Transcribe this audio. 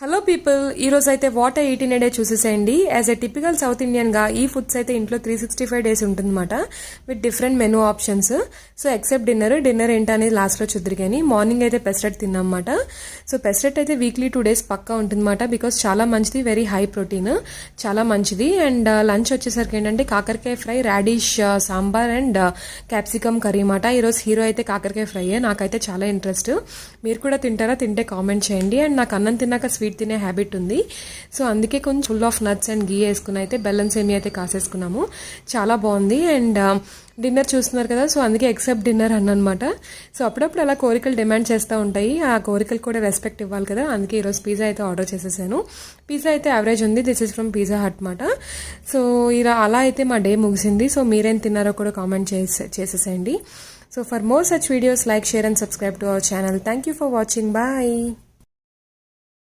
Hello people, ఈ రోజు అయితే what I eat in a day చూసేసేయండి. As a typical south Indian గా ఈ ఫుడ్స్ అయితే ఇంట్లో 365 డేస్ ఉంటుందన్నమాట with different menu options. So except dinner ఏంటనేది లాస్ట్ లో చూద్దరు. కానీ మార్నింగ్ అయితే పెసరెట్ తిన్నామన్నమాట. సో పెసరెట్ అయితే వీక్లీ 2 days పక్కా ఉంటుందన్నమాట. బికాస్ చాలా మంచిది, వెరీ హై ప్రోటీన్, చాలా మంచిది. అండ్ లంచ్ వచ్చేసరికి ఏంటంటే కాకరకాయ fry, radish sambar and capsicum curry అన్నమాట. ఈరోజు హీరో అయితే కాకరకాయ ఫ్రై. నాకైతే చాలా ఇంట్రెస్ట్. మీరు కూడా తింటారా? తింటే కామెంట్ చేయండి. అండ్ నాకు అన్నం తిన్నాక స్వీట్ తినే హ్యాబిట్ ఉంది. సో అందుకే కొంచెం ఫుల్ ఆఫ్ నట్స్ అండ్ గీ వేసుకుని అయితే బెల్లం సేమి అయితే కాసేసుకున్నాము. చాలా బాగుంది. అండ్ డిన్నర్ చూస్తున్నారు కదా, సో అందుకే ఎక్సెప్ట్ డిన్నర్ అన్నమాట. సో అప్పుడప్పుడు అలా కోరికలు డిమాండ్ చేస్తూ ఉంటాయి. ఆ కోరికలు కూడా రెస్పెక్ట్ ఇవ్వాలి కదా. అందుకే ఈరోజు పిజ్జా అయితే ఆర్డర్ చేసేసాను. పిజ్జా అయితే యావరేజ్ ఉంది. This is from Pizza Hut మాట. సో ఇలా అలా అయితే మా డే ముగిసింది. సో మీరేం తిన్నారో కూడా కామెంట్ చేసేసేయండి. So for more such videos, like, share and subscribe to our channel. Thank you for watching. Bye.